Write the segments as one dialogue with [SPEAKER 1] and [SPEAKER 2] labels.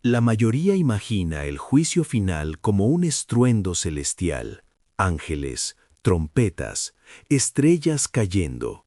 [SPEAKER 1] La mayoría imagina el juicio final como un estruendo celestial, ángeles, trompetas, estrellas cayendo,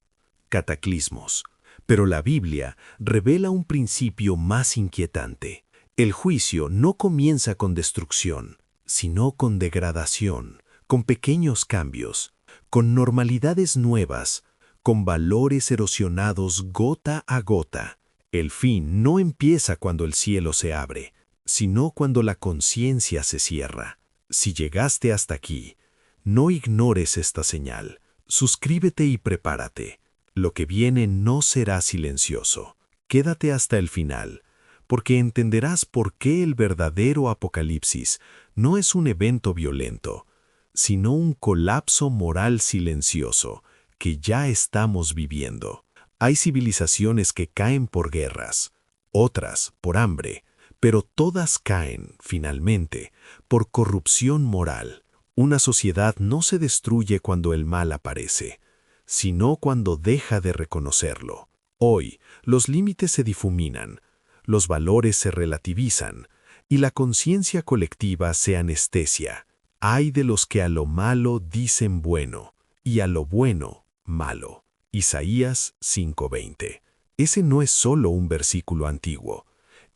[SPEAKER 1] cataclismos. Pero la Biblia revela un principio más inquietante. El juicio no comienza con destrucción, sino con degradación, con pequeños cambios, con normalidades nuevas, con valores erosionados gota a gota. El fin no empieza cuando el cielo se abre, sino cuando la conciencia se cierra. Si llegaste hasta aquí, no ignores esta señal. Suscríbete y prepárate. Lo que viene no será silencioso. Quédate hasta el final, porque entenderás por qué el verdadero apocalipsis no es un evento violento, sino un colapso moral silencioso que ya estamos viviendo. Hay civilizaciones que caen por guerras, otras por hambre, pero todas caen, finalmente, por corrupción moral. Una sociedad no se destruye cuando el mal aparece, sino cuando deja de reconocerlo. Hoy, los límites se difuminan, los valores se relativizan, y la conciencia colectiva se anestesia. Ay de los que a lo malo dicen bueno, y a lo bueno, malo. Isaías 5:20. Ese no es solo un versículo antiguo,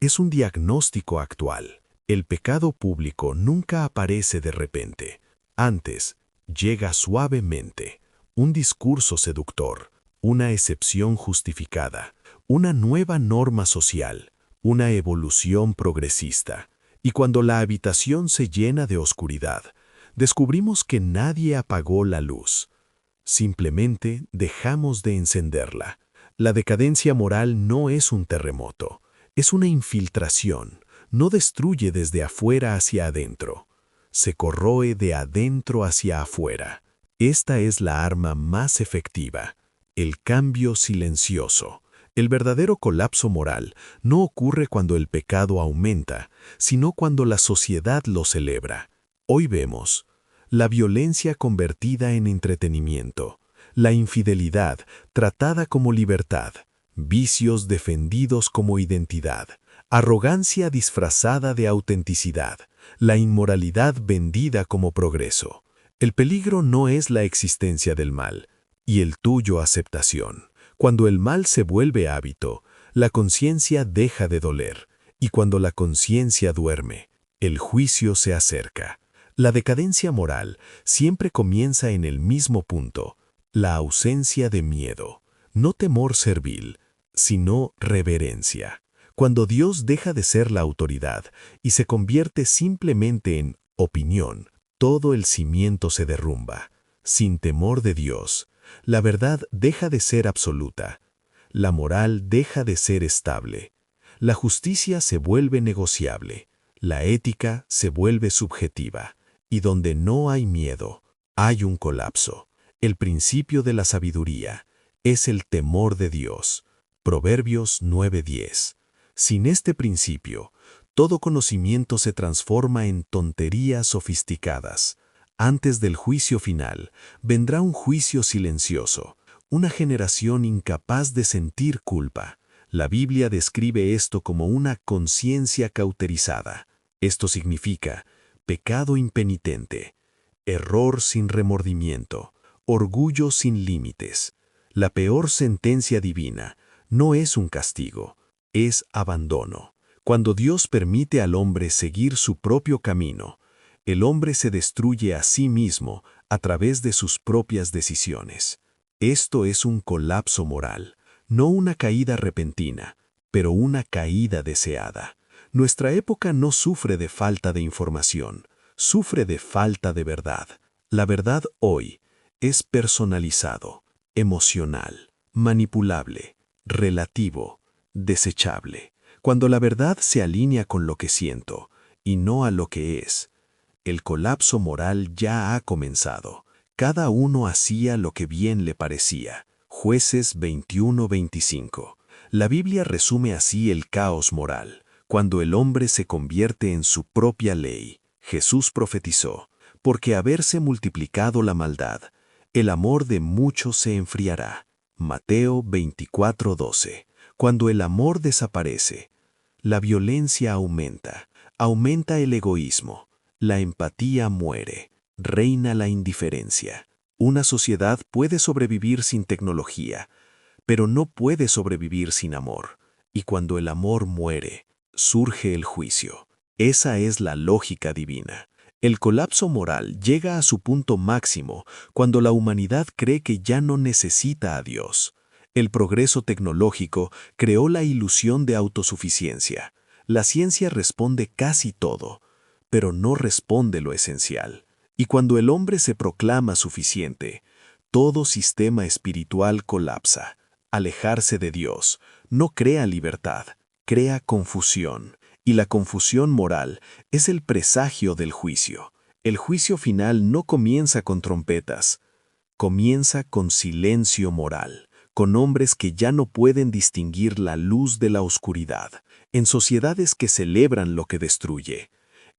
[SPEAKER 1] es un diagnóstico actual. El pecado público nunca aparece de repente. Antes, llega suavemente, un discurso seductor, una excepción justificada, una nueva norma social, una evolución progresista. Y cuando la habitación se llena de oscuridad, descubrimos que nadie apagó la luz. Simplemente dejamos de encenderla. La decadencia moral no es un terremoto, es una infiltración. No destruye desde afuera hacia adentro, se corroe de adentro hacia afuera. Esta es la arma más efectiva, el cambio silencioso. El verdadero colapso moral no ocurre cuando el pecado aumenta, sino cuando la sociedad lo celebra. Hoy vemos la violencia convertida en entretenimiento, la infidelidad tratada como libertad, vicios defendidos como identidad, arrogancia disfrazada de autenticidad, la inmoralidad vendida como progreso. El peligro no es la existencia del mal, y el tuyo aceptación. Cuando el mal se vuelve hábito, la conciencia deja de doler, y cuando la conciencia duerme, el juicio se acerca. La decadencia moral siempre comienza en el mismo punto, la ausencia de miedo, no temor servil, sino reverencia. Cuando Dios deja de ser la autoridad y se convierte simplemente en opinión, todo el cimiento se derrumba. Sin temor de Dios, la verdad deja de ser absoluta, la moral deja de ser estable, la justicia se vuelve negociable, la ética se vuelve subjetiva, y donde no hay miedo, hay un colapso. El principio de la sabiduría es el temor de Dios. Proverbios 9:10. Sin este principio, todo conocimiento se transforma en tonterías sofisticadas. Antes del juicio final, vendrá un juicio silencioso, una generación incapaz de sentir culpa. La Biblia describe esto como una conciencia cauterizada. Esto significa pecado impenitente, error sin remordimiento, orgullo sin límites. La peor sentencia divina no es un castigo, es abandono. Cuando Dios permite al hombre seguir su propio camino, el hombre se destruye a sí mismo a través de sus propias decisiones. Esto es un colapso moral, no una caída repentina, pero una caída deseada. Nuestra época no sufre de falta de información, sufre de falta de verdad. La verdad hoy es personalizado, emocional, manipulable, relativo, desechable. Cuando la verdad se alinea con lo que siento y no a lo que es, el colapso moral ya ha comenzado. Cada uno hacía lo que bien le parecía. Jueces 21:25. La Biblia resume así el caos moral. Cuando el hombre se convierte en su propia ley, Jesús profetizó, porque haberse multiplicado la maldad, el amor de muchos se enfriará. Mateo 24:12. Cuando el amor desaparece, La violencia aumenta, aumenta el egoísmo, la empatía muere, reina la indiferencia. Una sociedad puede sobrevivir sin tecnología, pero no puede sobrevivir sin amor. Y cuando el amor muere, surge el juicio. Esa es la lógica divina. El colapso moral llega a su punto máximo cuando la humanidad cree que ya no necesita a Dios. El progreso tecnológico creó la ilusión de autosuficiencia. La ciencia responde casi todo, pero no responde lo esencial. Y cuando el hombre se proclama suficiente, todo sistema espiritual colapsa. Alejarse de Dios no crea libertad, crea confusión. Y la confusión moral es el presagio del juicio. El juicio final no comienza con trompetas, comienza con silencio moral, con hombres que ya no pueden distinguir la luz de la oscuridad, en sociedades que celebran lo que destruye,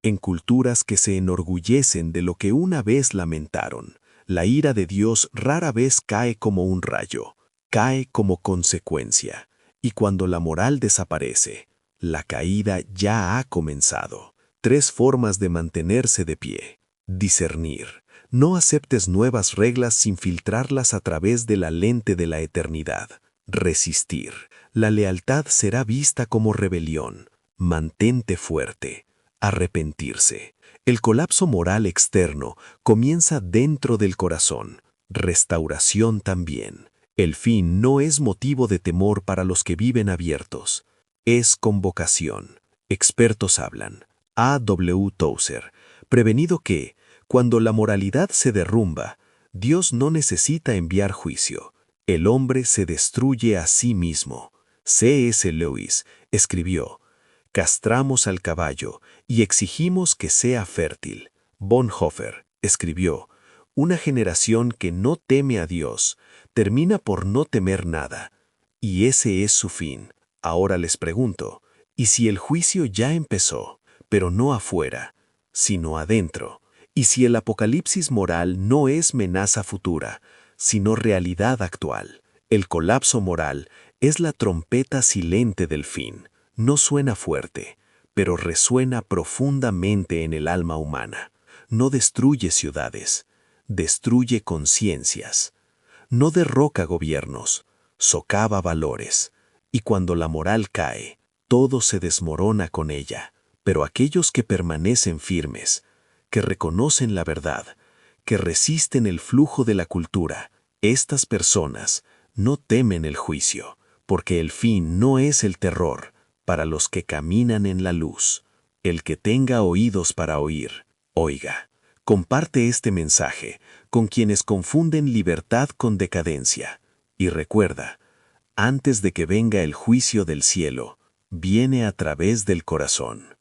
[SPEAKER 1] en culturas que se enorgullecen de lo que una vez lamentaron. La ira de Dios rara vez cae como un rayo, cae como consecuencia, y cuando la moral desaparece, la caída ya ha comenzado. 3 formas de mantenerse de pie. Discernir. No aceptes nuevas reglas sin filtrarlas a través de la lente de la eternidad. Resistir. La lealtad será vista como rebelión. Mantente fuerte. Arrepentirse. El colapso moral externo comienza dentro del corazón. Restauración también. El fin no es motivo de temor para los que viven abiertos. Es convocación. Expertos hablan. A. W. Tozer. Prevenido que, cuando la moralidad se derrumba, Dios no necesita enviar juicio. El hombre se destruye a sí mismo. C.S. Lewis escribió: castramos al caballo y exigimos que sea fértil. Bonhoeffer escribió: una generación que no teme a Dios termina por no temer nada. Y ese es su fin. Ahora les pregunto, ¿y si el juicio ya empezó, pero no afuera, sino adentro? ¿Y si el apocalipsis moral no es amenaza futura, sino realidad actual? El colapso moral es la trompeta silente del fin. No suena fuerte, pero resuena profundamente en el alma humana. No destruye ciudades, destruye conciencias. No derroca gobiernos, socava valores. Y cuando la moral cae, todo se desmorona con ella. Pero aquellos que permanecen firmes, que reconocen la verdad, que resisten el flujo de la cultura, estas personas no temen el juicio, porque el fin no es el terror para los que caminan en la luz. El que tenga oídos para oír, oiga. Comparte este mensaje con quienes confunden libertad con decadencia. Y recuerda, antes de que venga el juicio del cielo, viene a través del corazón.